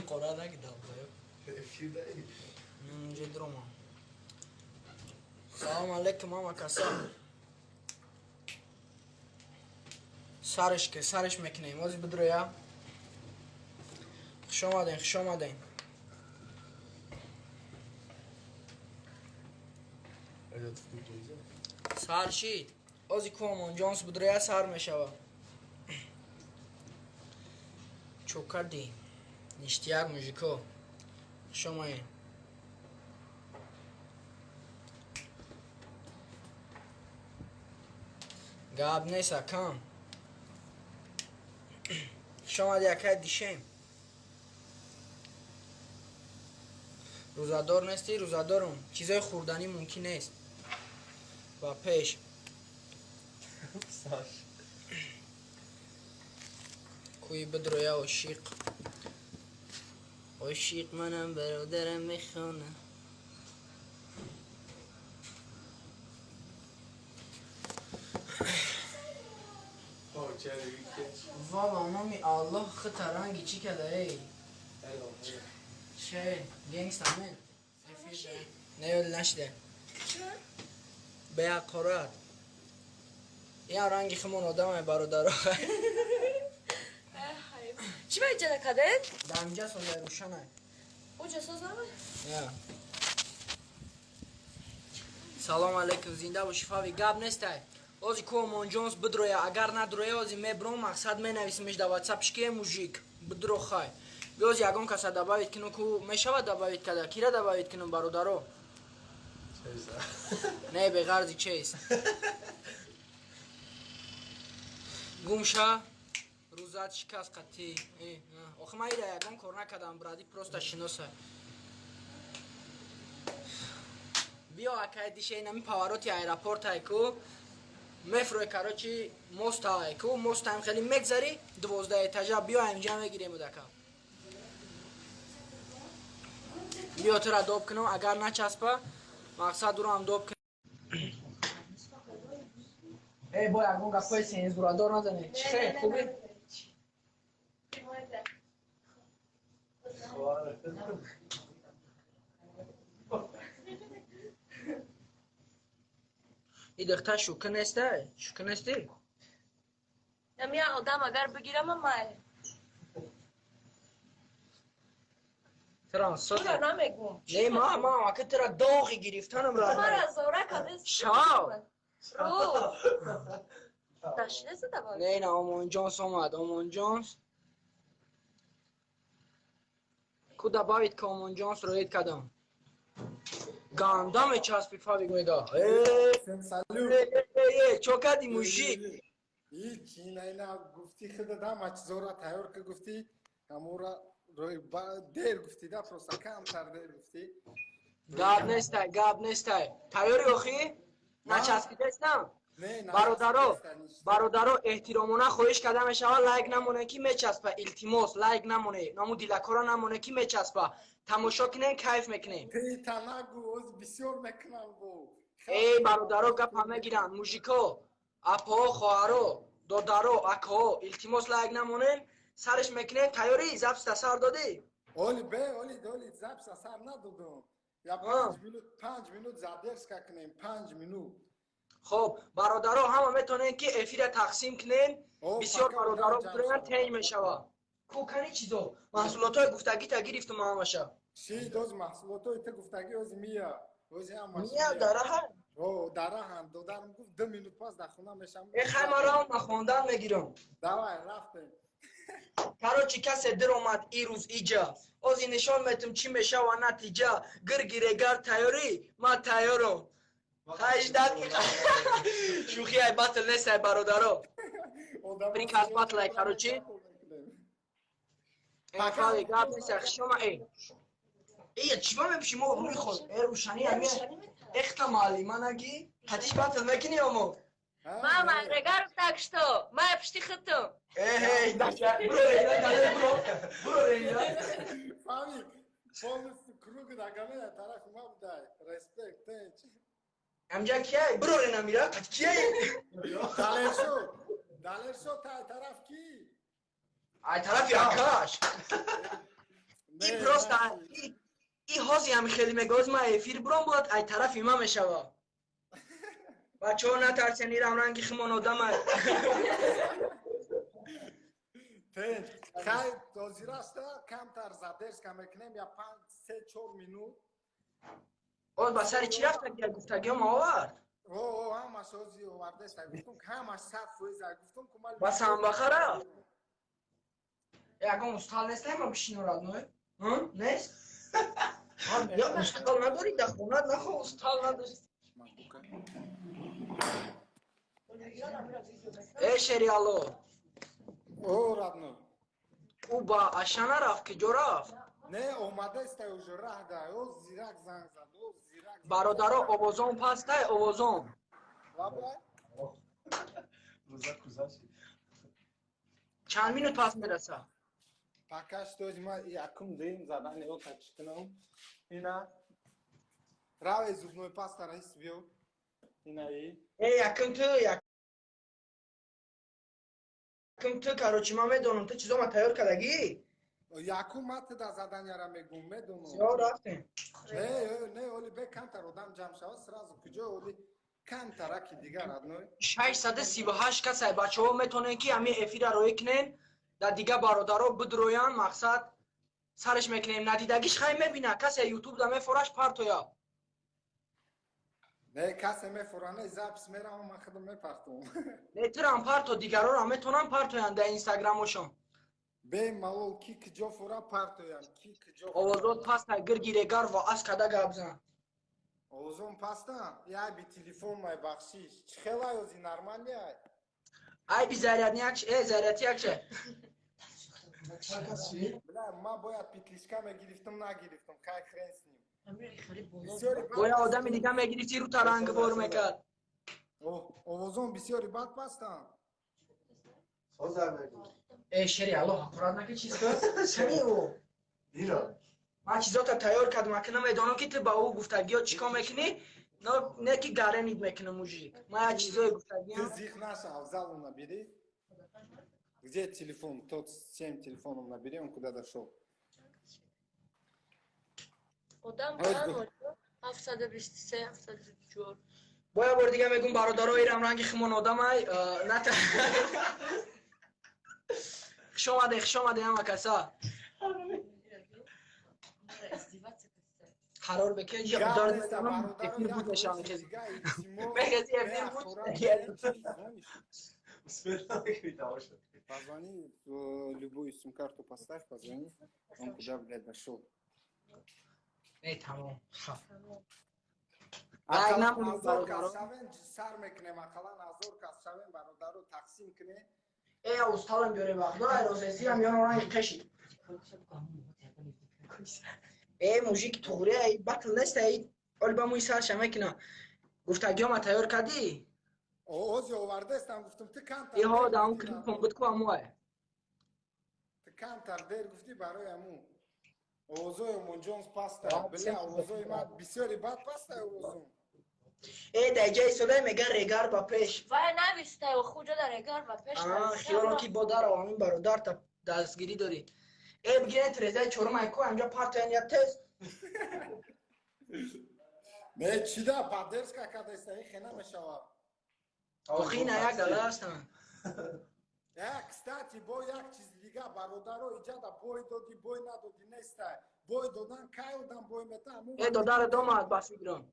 قرار نگیدم جدروما سلام علیکم ماما کسا سرش که سرش میکنیم وزی بدرویا خوش آمدین سر شید ازی کومان جانس بدرویا سر میشوه چوکر دی نیشتیاک موژیکو شما این گاب نیسا کام شما دیگه دیشیم روزادار نیستی؟ روزادارم چیزای خوردنی ممکن نیست و پیش کوی بدرویا و شیق عشیق منم برادرم میخونه والا مامی الله خطرنگی چی کده ای چه گنگست همین نیول نشده به حقارت این رنگی خمون آدم برادر چی باید جده کده؟ دمجه سازه روشنه او جساز نمه؟ یا سلام علیکم زنده و شفاوی گاب نیسته ازی کومان جونس بدرویا اگر ندرویا ازی میبرم مقصد می نویسمش در واتساپش که موژیک بدرو خواهی بیاز یکم کسا دباوید کنو که میشود دباوید کده کیره دباوید کنم برادرو نه به غرضی چیست گمشا روزات شکست قطعی آخه من ایره یکم کار نکدم برادی پروستا شناسه بیا اکای دیشه اینمی پاوروتی ایرپورت های که مفروی کراچی موست های که موست هم خیلی مگذاری 12 اتجا بیا اینجا میگیریم دکا بیا تو را دوب کنم اگر نچسبه مقصد رو هم دوب کنم ای بای اگون گفت سینز برادر ندنه چی خیلی خوبی؟ این دختر شوکه نیسته؟ شوکه نیستی؟ نمی آدم اگر بگیرم هم مایل ترانسفر تو را نمیگم نه ما که ترا داغی گرفتنم را ما را زوره کده شاو رو تشنه زده باید نه آمان جانس آمد آمان جانس کدا باید که آمان جانس رو اید کدام گاندام چسبی فاوی گویدا چو کدی موشی هیچی نه گفتی خود دام اچ زورا تیار که گفتی همورا روی دیر گفتی دا پروسا کم تر دیر گفتی گاب نیسته تیاری اخی؟ نچسبیده است نه؟ برادرو احترامونه خویش کده میشوه لایک نمونه کی میچسبه التماس لایک نمونه نامو دیلکارا نمونه کی میچسبه تماشا کنین کیف میکنین پیتا نگو از بسیار میکنم گو ای برادرو گپ همه گیرن موژیکو اپا خواهرو دادرو اکا التماس لایک نمونین سرش میکنین تیاری زبست سر دادی اولی زبس سر ندادم یا 5 minut زدرس که کنیم 5 minut خب برادرها همه میتونن که افیر تقسیم کنین بسیار برادرها بتونن تین میشوه کوکنی چیزو محصولات های گفتگی تا گرفتم همشه چی دوز محصولات های تا گفتگی از میا میا داره هم او داره هم دادرم گفت 2 minut پاس در خونه میشم ای خیمه من خواندن میگیرم دوای رفتیم کراچی کسی در اومد ای روز ایجا از این نشان میتونم چی میشه و نتیجه گرگیره گر تیاری ما تیارم 8 دقیقه شوخی های بطل نیست های برادرها برین که از بطل های کراچی این فاوی گاب نیست شما ای چی با میپشی ما روی خود ای روشنی همیه اختا مالی من اگی حتیش بطل میکنی امو ما مغرگر تکشتو ما پشتی خطو ای دکتر برو رینجا برو رینجا فهمی полностью круг нагоняй, طرف ما بودای. Респект, тенч. امجا کیه برو نمیره کیه دالرشو تای طرف کی؟ ای طرف یکاش ای پروست ای هازی هم خیلی میگوز ما افیر برون بود ای طرف ایما میشوه بچه ها نترسین ایرم رنگی خیمان آدم های تنچ خیلی توزی راسته کم تر زدرس که میکنیم یا 5-3-4 minut. آز بسر چی رفت که گفتگی هم آورد همه سوزی آورده است گفتم که همه صد فویز گفتم که مال بس هم بخره یکم استال نیست ما بشین راد نوی نیست یا استال نداری در خونت نخو استال نداری ای شریالو او رادنو او با اشانه رفت که جو رفت نه اومده است اوج راه ده او زیرک زنگ زد او زیرک برادر آوازون پسته آوازون بابا چند مینوت پس میرسه پاکش توی ما یکم دیم زدن او تچکنم اینا راوی زبنوی پاستا رئیس بیو اینا ای یکم تو کاروچی ما میدونم تو چیزا ما تیار کردگی یکم مات دا زدن را میگم میدونم زیاد رفتیم نه اولی به کم تر آدم جمع شود سراز کجا اولی کم ترکی دیگر ادنوی 638 کسای بچه ها میتونن که همین افیر رو کنن در دیگه برادرها بدرویان مقصد سرش میکنیم ندیدگیش خیلی میبینه کسی یوتیوب دمه فرش پرتویا نه کسی میفرانه زبس میرم من خودم میپرتم نیتر هم پرتو دیگران هم میتونن پرتویان در اینستاگرامشون به مالو کی کجا فرا پرتویم کی کجا آوازات پس نگر گیرگر و از کده گبزن اوزون پاستا یا بی تلفن مای بخشیش چخلا اوزی نرمالی ای بی زریعتی یکشه بله ما باید پیتلیشکا میگرفتم نگرفتم خیلی خرنس نیم باید آدم دیگه میگیری رو تا رنگ بار میکرد اوزون بسیاری بد پستم ای شری الله حقورت نکه چیز کرد چمی او من چیزاتا تیار کردم اکنه میدانم که تو با او گفتگی ها چیکار میکنی نه که گره نید میکنه موجی من چیزای گفتگی Ты هم их нашел, взял он набери. Где телефон? Тот 7 телефоном набери, он куда дошел. آدم بلند 723 724 باید بار دیگه میگم برادرای رم رنگ خمون آدم های نه خشامده همه کسا قرار بکن یا دارد میدونم افیر بود نشان میخیزی بگذی افیر بود Позвони, любую сим-карту поставь, позвони, он куда, блядь, дошел. ای تمام Азор кас шавен, сар мекунем, ақалан азор кас шавен, бародару тақсим кунем. ای استالم بیاره وقت داره ایروزیزی هم یا رنگ کشید ای موژیک توره ای بطل نیست ای اولی با موی سرش همه کنه گفتگی هم تیار کردی؟ اوزی آورده استم گفتم تو کم ای ها دا اون کلیپ کن بود که هموه تو کم تر دیر گفتی برای همون اوزوی منجونز پاستا بله اوزوی ما بسیاری بد پاستا اوزون ای دیگه سوده میگه ریگر با پیش وای نویسته و خوجا در اگر و پیش خیالان که با در آمین برادر تا دستگیری داری ای بگیرن تریزه چورم ایکو همجا پارتا این یک تست نه چی دا پادرس که کده است این خیلی میشوه آخی نه یک دله هستن کستاتی با یک چیز دیگه برادرو ایجادا بوی دادی بوی ندادی نیسته بوی دادن کای دادن بوی میتا ای دادر دومد بس بگیرم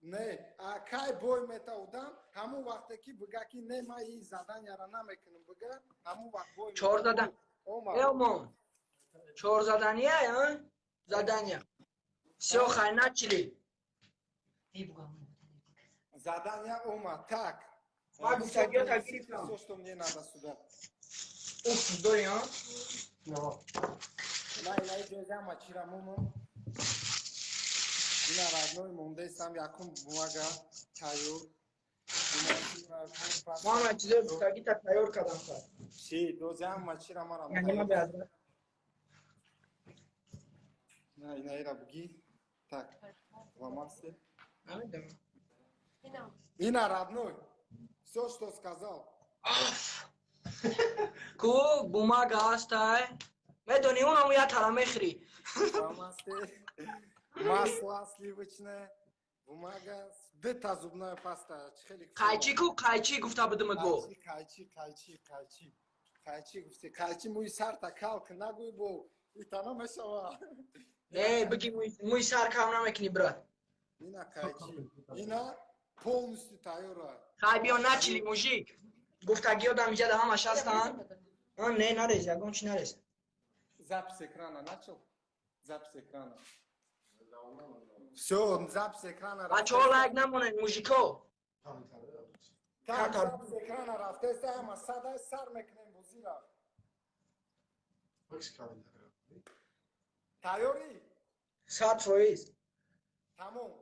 نه کای بوی میتا دادن همون وقتی که بگه که نه ما این زدن یارا نمیکنم بگه همون وقت بوی چهار زدن ای امان چهار زدنیه ها زدنیه سه خیلی نچلی زدن یا اوما تک ما گفتگی ها تگیری کنم سوشتم نه نده سوده اوف داری ها لای جوزه ما چیرا مومم اینا رادنوی مونده استم یکم بوماگا تایو ما هم چیزای گفتگی تا تیار کردم چی دوزه هم ما چیرا ما را یعنی ما بیازده اینا ایرا بگی так ломаси نمیدونم اینا اینا родной все что сказал کو бумага ҳастай медони онаму як кара мехӯри ломаси масло сливочное бумага бита зубная паста хеле қайчи ку қайчи гуфта будимат бо кайчи гуфти кайчи муи сарта калк нагӯй бо итана мешава биги мӯи сар кам намекунӣ брат ина кайчи ина полностью тайёра хай биё начили мужик гуфтагиё дамиҷада ҳамаш ҳастанд не нарез ягон чи нарез запись экрана начал запись экрана все запись экрана бачаҳо лайк намонед мужико так запись экрана рафтеста ама садай сар мекунем бозира тайёрӣ 100%. тамом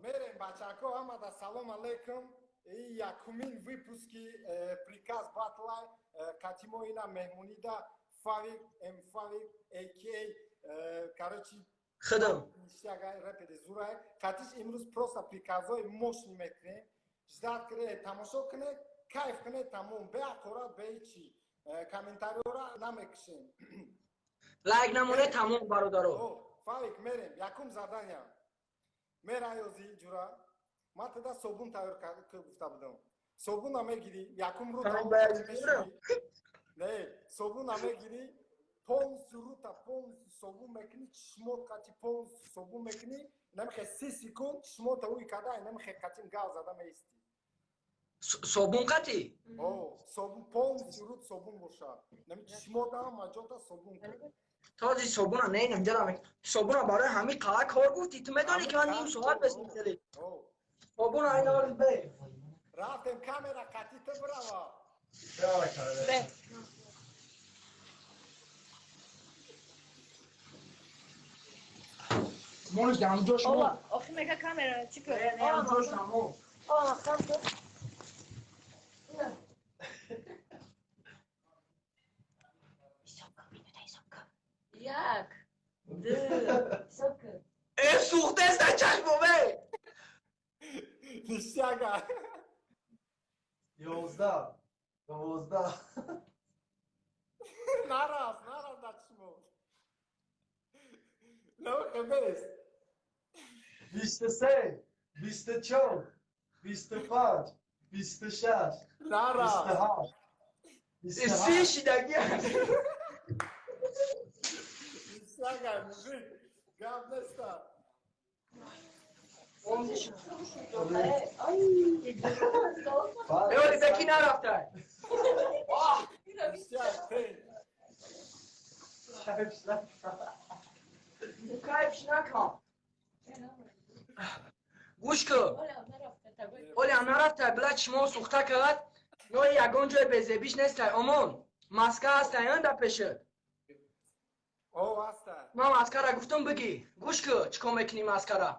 мерем бачако ҳамада салом алейкум и якумин выпуски приказ батлай катимо ина меҳмонида фавик мфавик aka короче худам ништага репеде зурай катиш имрӯз просто приказҳои мощни мекунем ждат кире тамошо кунед кайф кунед тамом беақорат беичи комментариёра намекушем лайк намонед тамом бародаро фавик мерем якум задания мераёзи ҷура ман тада собун тайёр гуфта будам собуна мегирӣ якумрӯ не собуна мегирӣ полностью рута полностью собун мекунӣ чишмот қати полностью собун мекунӣ намехе 30 секунд чишмота уи кадай намехе қатим гал зада меисти собун қати собун полностью рут собун бошад нами чишмота маҷота собун кунӣ този собуна не намҷадам собуна барои ҳами қала кор гуфтӣ ту медонӣ ки ман ним соат бесмисали собуна айнори бе рафтем камера қатита бирава мониш дамҷош Ова, охи мега камера чи көр? дамҷош тамо Ова, махтам көр. Як, ду, сокр. сӯхтеста чашмове ништяга 11 12 нараз да чишмот намехе бест 23 24 25 26 нараз 27 си шидаги ништяга мужик гап неста эоли беки нарафтай ништяг тен кайфш накам гӯш кун оли ам нарафтай била чишмо сӯхта кард нои ягон ҷои безебиш нестай омон маска ҳастай анда пешат аста ман маскара гуфтам бигӣ гӯш кун чӣ кор мекунӣ маскара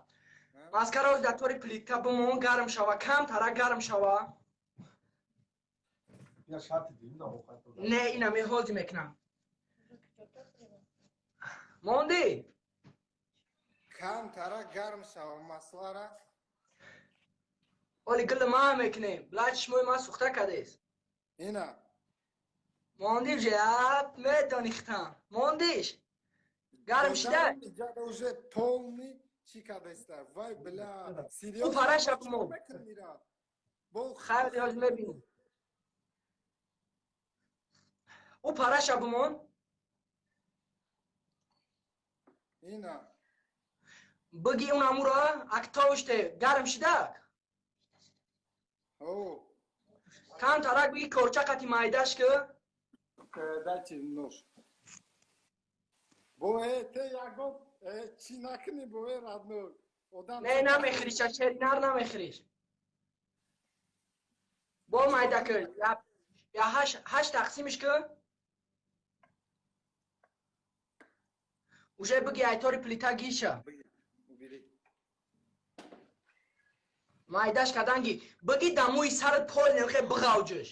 маскара дар тори плита бимон гарм шава камтара гарм шава Я шарти дим на охат. не ина меҳози мекунам монди камтара гарм шава маслара оли гили ман мекунем била чишмои ман сӯхта кардес ина монди жап метонихтам мондиш гарм шида ҷада уже полный чи кадаста вай бля Ӯ параша бимон. хайр ҳоз мебинем ӯ параша бимон ина биги унамуро актовуште гарм шидак камтарак биги корча қати майдаш ки дайте нож боe те ягон чи накуни боe родной одам не намехӯриш чашеринар намехӯриш бо майда кӣ я 8 тақсимиш кӣ уже биги айтори плита гиша майдаш каданги биги дамои сарат пол нелхе биғавҷӯш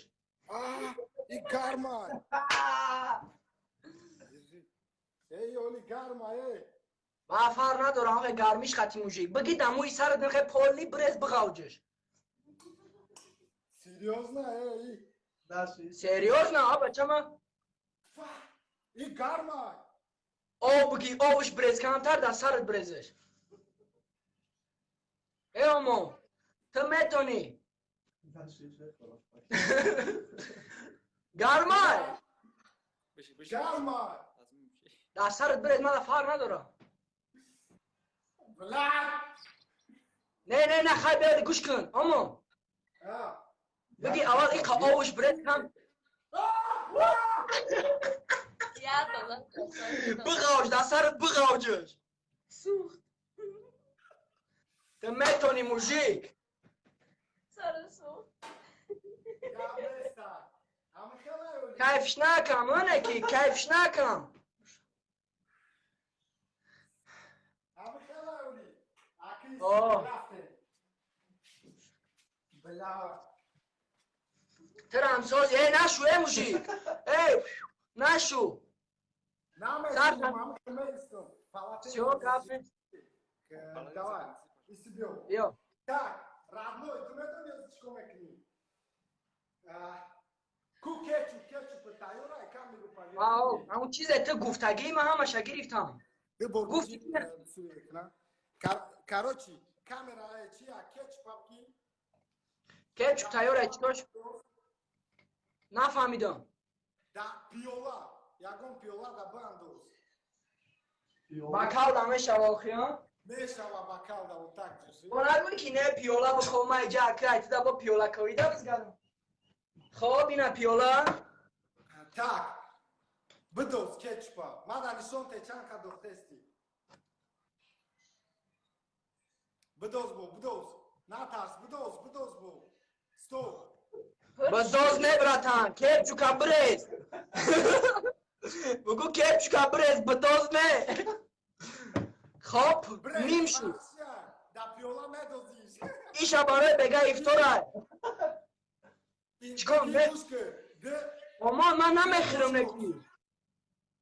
и гарма эй оли гарма با فرق نداره آخه گرمیش خطی موجیک بگی دموی سرت نخه پولی برز بغوجش Серьезно? Эй, Наши. سریوز نه آبا چما и гарма. او بگی اوش برز کمتر در سرت برزش ای امو تو میتونی Наши. گرمای Гарма. در سرت برز من فرق نداره Блядь. نه خیلی بیادی گوش کن امو А. بگی اول ای که اوش برز کم یا بابا بغوج در سرت بغوجش سوخت تو میتونی موجیک سر سوخت Я беста. Ам хелай. کیفش نکم اونه کی کیفش نکم Ам хелай. Акис. О. Рафте. Бля. ترامسوز ای نشو ای موجیک ای نشو Наме Саша. мам хемейсто. Палате. все капе Давай. И себе. бιο Так, родной, ты на этом язычком экни. Ку кетчуп, тайора и камеру поведу. واو اون چیز تو گفتگی ما همش گرفتم Ты был Гуфти. Короче, камера чья, кетчупки. کچ تایور چیکارش نفهمیدم Да, пиола. Я гон пиола да бандус. بکاو دمه شواخیان Мешава бакал да вот так держи. با نگوی که نه پیولا با خومه جا کرد دا با پیولا کویده بزگرم خب اینا پیولا Так, бдос кетчупа. Мада нишон те чанка дохтести. Бдос. Натас, бдос бу. Стоп. بزاز نبراتن کچ چوکا برز بگو کچ چوکا برز بداز نه خب نیم شد Да пиола медозиш. ایشا برای بگه افتاره چیکار به؟ اما من نمیخرم نکنی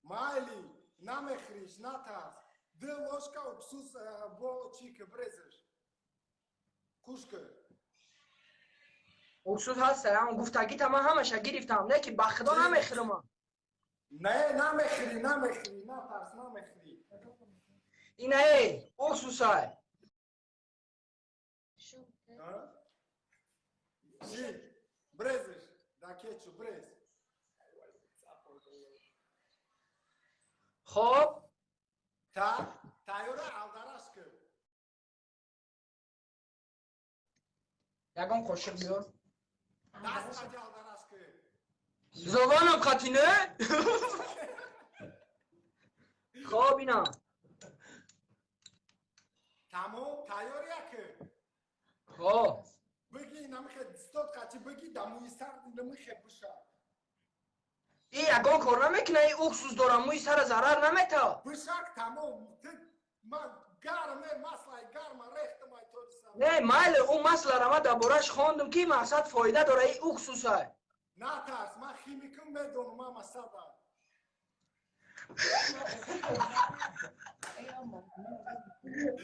Майли, намехриш, натас. Д ложка уксус бо чика брезеш. Кушка. اکسوز هست اما گفتگی تمام همش گرفتم نه که بخدا نمیخرم Не, намехри, натас, намехри. اینه ای اکسوس های Жи, брезеш, да кетчу, брез. خب Та, тайора алдарашка. یکم خوشق بیار Даст ади алдарашка. زبانم خطینه خب اینا Тамо, тайор яка. خب Бъги, намеха дистот качи, бъги, да му изсар, да му хепуша. این یکم کار نمیکنه این اکسوس دارم موی سر ضرر نمیتا Бышак тамо, ты гарме маслай, гарма рехта май торса. نه مایل اون مسئله را ما دربارش خواندم که مقصد فایده داره این اکسوس های Натас, ма химикам медон, мама сада.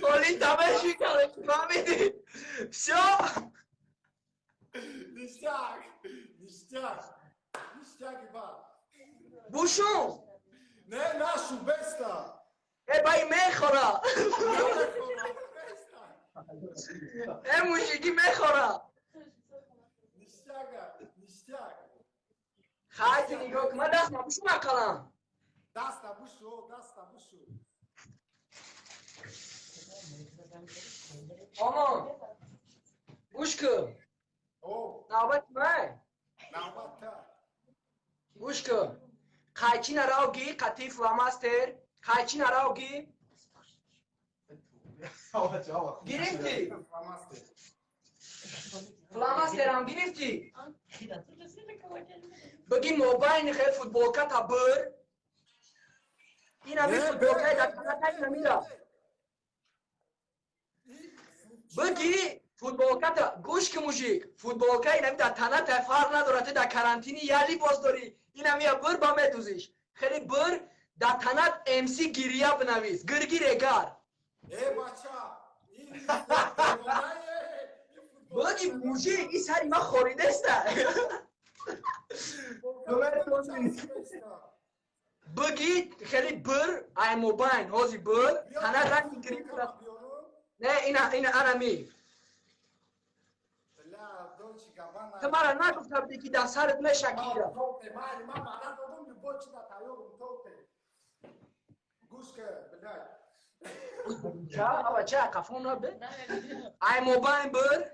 کلی تمشی کرده فهمیدی все Ништяк, ништяк иба. بوشون Не, нашу беста. ای بای میخوره ای موشیکی میخوره Ништяк. خیلی نگاه که من دست نبوشو مقلم Даста бушу. اما گوش کن О, نوبت من навбата. گوش کن قایچی نراوگی قطی فلاماستر قایچی نراوگی گرفتی Фламасте. فلاماستر هم گرفتی بگی موبایل خیلی فوتبولکا تا بر این همی فوتبولکای در کنتای نمیره بگی فوتبولکا تا گوش که موشیک فوتبولکای نمی در تنه تفر نداره تو در کرانتینی یلی باز داری این همی بر با میدوزیش خیلی بر در تنت امسی گیریا بنویس گرگیرگر بچه این بگی موجی این سری من خوریده است بگی خیلی بر ای موباین هازی بر تنت رنگ گری نه این ارمی تو مرا نگفته بودی که در سرت میشه گیره چه قفون را به ای موباین بر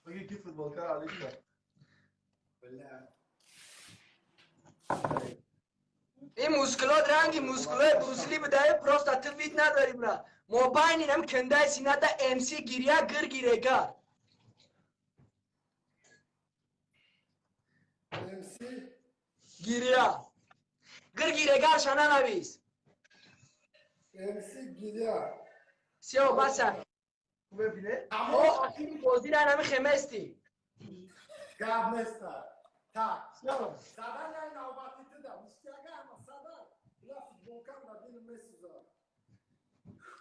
بگی کی فوتبالکار علیکم این موسکولات رنگی موسکولای بروسلی بده پروستا تفید نداری برا موباین اینم کنده سینه دا امسی گیریا گرگیرگر گیریا گرگیرگر شنه نویس سیاه بسن ببینه او آخیری بازی را نمی خمستی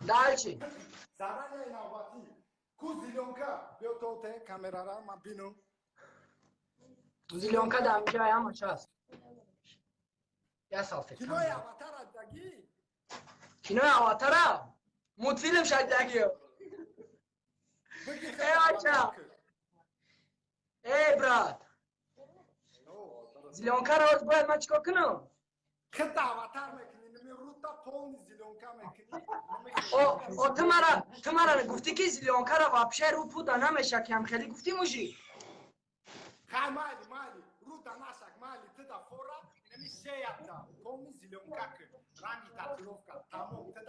دال چی؟ زیلیونکا در اینجا هم هست یه سال فکر کینوی آواتارا مود فیلم شد دگی ای براد زیلیونکا را از باید من چکا کنم او تو مرا گفتی که زیلیونکا را وابشه رو پودا نمیشه که هم خیلی گفتی موجی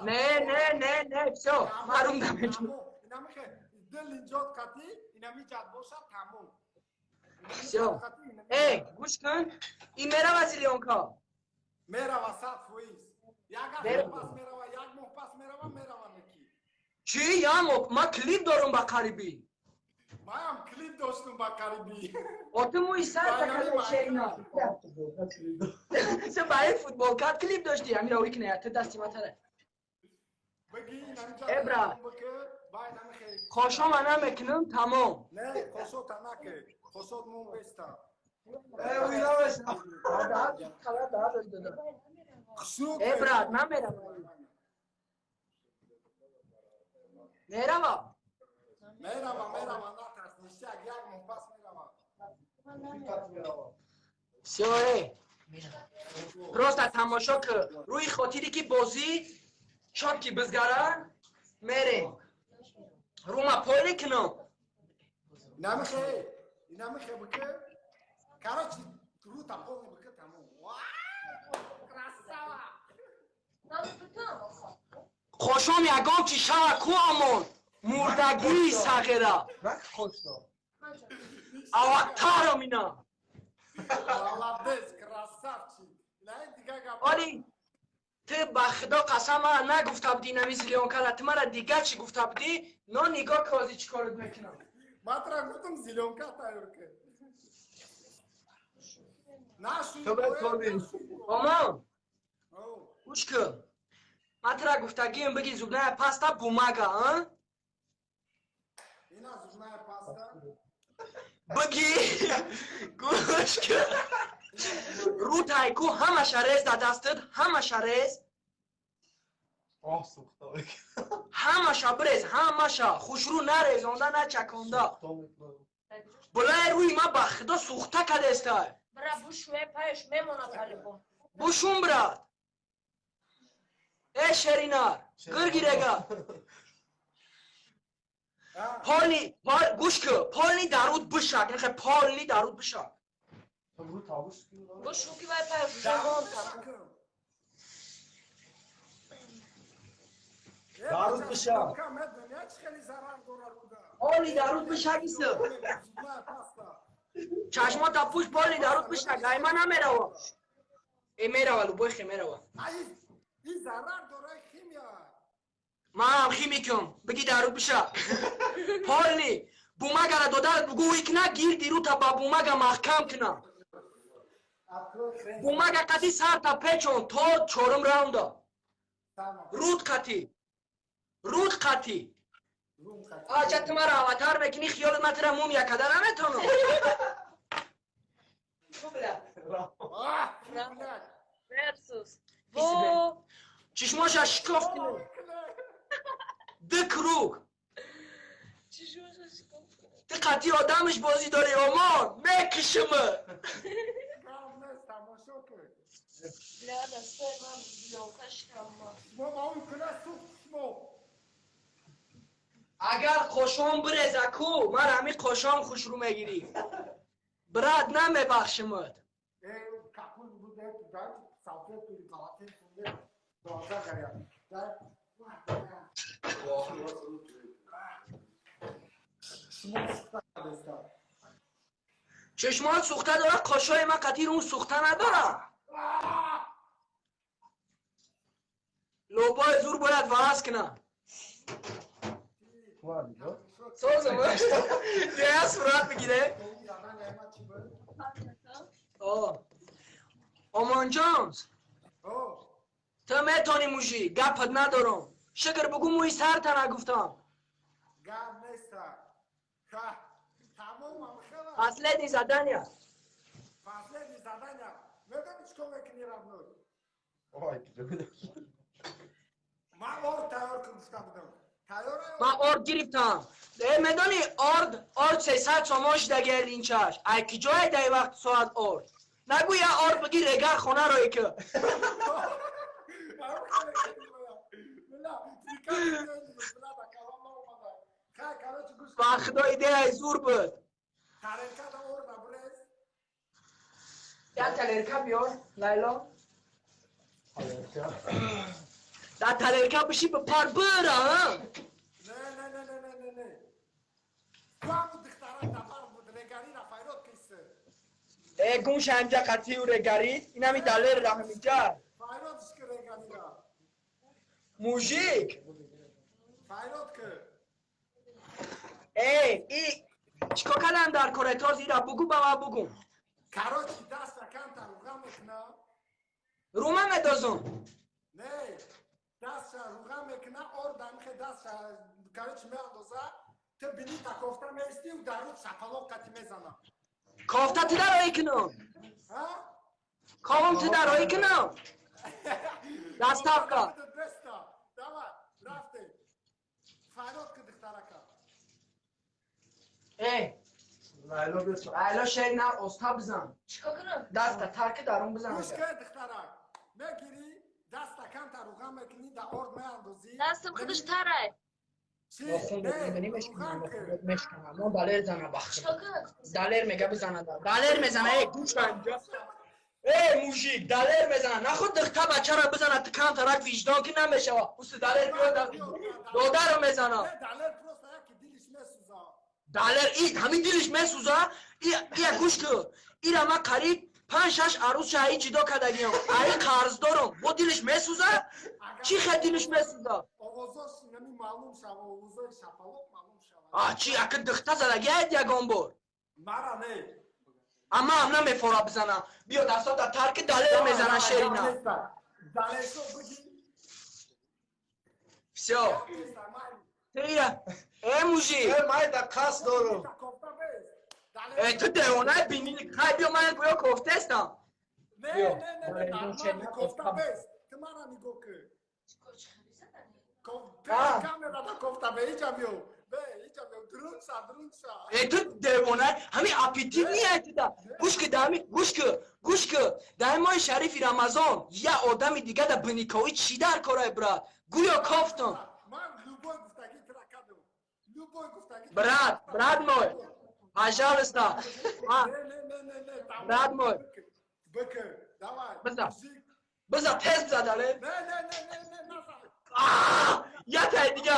نه все معلوم نمیشه все ای گوش کن این میره وزیلیونکا چی یا ما کلیپ دارم با قریبی تو موی سر تکلیف شیرینا سه برای فوتبال کارت کلیپ داشتی همین روی کنه تو دستی ماتره ابرا خوشم من نمیکنم تمام ابرا من میرم سیاره راست تماشا که روی خاطری که بازی شاد که بزگرن میره رو ما پایلی کنم نمیخه بکه کاراچی رو تا پایلی بکه تمام خوشم یکم چی شوه کو امون مردگی سغیره اواتارم اینا آلی تو بخدا قسم من نگفته بودی نمی زیلیونکا را تو مرا دیگه چی گفته بودی نه نگاه کازی چی کارت میکنم ماترا گفتم زیلیونکا تایور که تو باید کار بینی آمان گوش کن ماترا گفتگیم بگی زبنه پاستا بوماگا ها اینا زبنه پاستا بگی گوش کن رو تایکو همه شریز در دستت همه شریز آه سوخته همه شا بریز همه شا خوش رو نریزونده نچکونده بلای روی ما بخدا سوخته کده استای برا بوش پایش میمونه تلفن بوشون براد ای شرینار گرگیرگا گوش که پالنی درود بشک نخه پالنی درود بشک بوش که باید پایش میمونه درود بشم پالنی درود بشک ایسا چشما تا پوش پالنی درود بشک ای من نمیروا ای میروا لو بوی خی میروا این ضرر داره خیمیا ما هم خیمیکم بگی درود بشک پالنی بومگره دادرت بگو ایکنا گیر دیرو تا با بومگه محکم کنه بومگه قطی سر تا پیچون تا چورم راونده رود قطی آجا تو مرا آواتار بکنی خیالت ما تره موم یکده نمیتونم Versus. چشماش شکاف کنه دک روگ ده قطی آدمش بازی داره آمان میکشمه Birader sevmem yoldaş kalma. اگر خوشم بریزه کو من همی خوشم خوش رو میگیری براد نمیبخشمت چشمان سوخته داره قاشای من قطیر اون سوخته نداره لوبای زور باید وراز کنه سوزم دیگه صورت بگیره آمان جانز تو میتونی موشی گپت ندارم شکر بگو موی سر تا نگفتم فاصله دی زدنیا من آرد گرفتم میدانی آرد 300 ساماش دگر لینچش ایکی جای دی وقت ساعت آرد نگو یا آرد بگی رگر خونه روی که با خدای ده زور بود یا تلرکه بیار لیلا در تلرکه بشی به پار برا ها ای گوش همجا قطعی و رگرید این همی دلر را همیجا موژیک ای چکو کلم در کورتاز ایرا بگو با ما بگو رومه مدازم نه دست روغن میکنه آردم که دست کارچ میاندازه تو بینی تا کوفته میستی و در رو شپلوق قطی میزنه کوفته تو در رایی کنم کامم تو در رایی کنم دستاف که رفته فراد که دخترکه ای لیلا شیر نر استا بزن چیکار کنم؟ دست ترک درون بزن گوش که دخترک میگیری دست کم تا روغن میکنی در آرد میاندازی دستم خودش تره. با خون ببینی مشکنم ما دلر زنه بخشم چیکار کنم؟ دلر میگه بزنه دلر میزنه ای گوش اینجا ای موشیک دلر میزنه نخود دختر بچه را بزنه تو کم ترک ویجدان که نمیشه اوست دلر بیاد داده رو میزنه دلر پروسته که دیلش میسوزه دلر ای همین دیلش میسوزه ای گوش که ای را ما قریب 5-6 عروس شایی جدا کدگیم ای قرض دارم با دیلش میسوزه چی خیلی دیلش میسوزه آوازاش نمی معلوم شد آوازای شپلوق معلوم شد چی اگه دختر زدگی هید یکان بار مرا نه اما هم نمیفوره بزنه بیا دستا در ترک دلر میزنه شیرینه دلر شو بگی بسیار تیره ای موشی من در قصد دارم ای تو دیوانه بینی خیلی بیا من گویا کفته استم نه درمان کوفته بس که مرا نگو که کاملا دا کوفته به ایجا بیو به ایجا بیو درون سا ای تو دیوانه همین اپیتیت نیه تو دا گوش که در ماه شریفی رمضان یه آدم دیگه در بنیکاوی چی در کاره براد گویا کافتم من لوبوی گفتگی ترکدم لوبوی گفتگی براد مای عجل استا براد مای بکر دوای بزا تست بزداله نه یه تای دیگه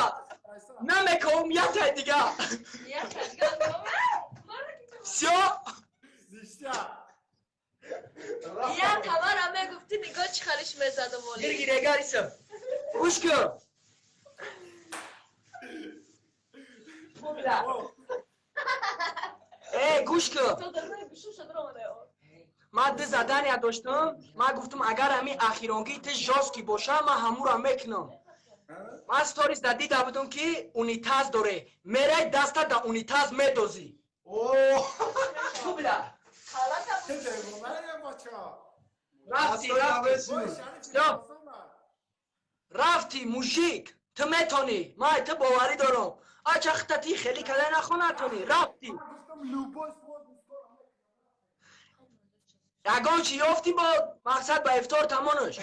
نمیکنم یه تای دیگه Ya sen سیو زیشتیا Ya tamam ama gufti nigah çıkarış mezadım oluyor. گیره گریسم گوش کن گوش کن تو در روی گوشو شده آمده من ده زدنی داشتم من گفتم اگر همین اخیرانگی ته جاسکی باشه من همون را میکنم من ستوریز در دیده بودم که اونیتاز داره میره دسته در اونیتاز میدوزی خوب بیده چه دیوونه بچه‌ها. رفتی موشیک تو میتونی من تو باوری دارم آچه خطتی خیلی کده نخون نتونی رفتی یگان چی یافتی بود مقصد به افتار تمانش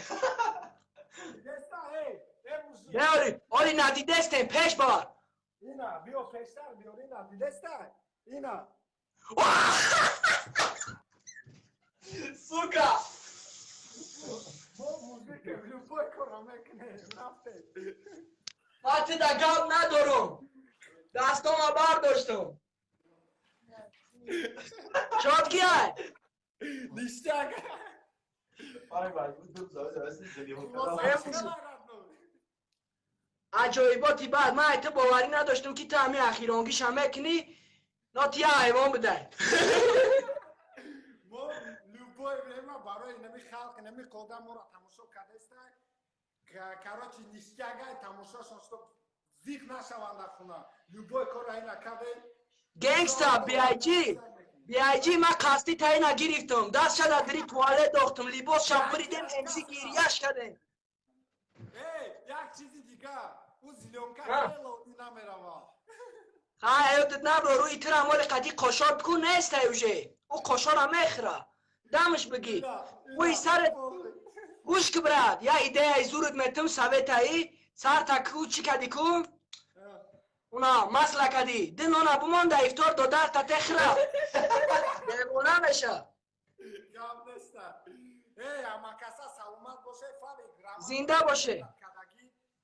بیاری آلی ندیده استیم پیش بار اینا بیو پیشتر بیو اینا دیدسته اینا سوکا موزیک لوبای کارا میکنه رفته من تو در گاب ندارم دستم رو برداشتم شاد کیه نیشتگ Ay, vai, tudo isso, عجایباتی بعد من تو باوری نداشتم که تو همین اخیرانگیش هم میکنی ناتی حیوان بده ما لوبای ما برای نمی خلق نمی قدم ما را تماشا کردسته کاراچی نیشتگای تماشا شد زیخ نشوند خونه لوبای کار اینا کرده گنگستا بی آی جی من قصدی تایی نگیریفتم دست شد دری توالت داختم لیباس شب بریدم امسی گیریش کردم یک چیزی دیگه اون زیلونکا خیلی نمیروا حیاتت نبرو روی تر امال قدی قشار بکن نیست اوژه او قشار هم میخره دمش بگی اوی سرت گوش که برد یا ایده ای زورت میتم سویت ای سر تکو چی کدی کن اونا مسئله کدی دنانا بمان دا افتار داده تا تخره دیوونه میشه گام نسته اما کسا سلامت باشه فالی گرام زنده باشه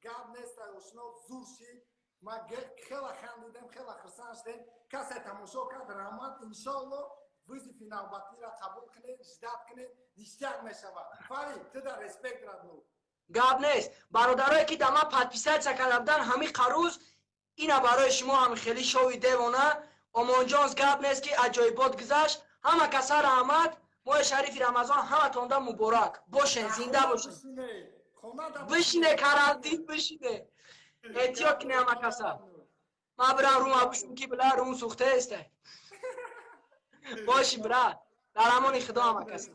گام نسته اشنو زور شی ما خیلی خندیدم خیلی خرسان شدم کسی تماشا کرد رحمت انشالله ویزی فینال باتی را قبول کنه اجداد کنه نیشتر میشود فالی تو در ریسپکت را دو گاب نیست برادرایی که دما پادپیسات سکردن همین قروز اینا برای شما هم خیلی شوی دیوانه امان جانز گاب نیست که عجایبات گذشت همه کسا رحمت ماه شریف رمضان همه تونده مبارک باشین زنده باشین بشینه کرالدین بشینه احتیاط کنه همه کسا ما برم روم ابوشون که بلا روم سوخته است باشی برا در امان خدا همه کسا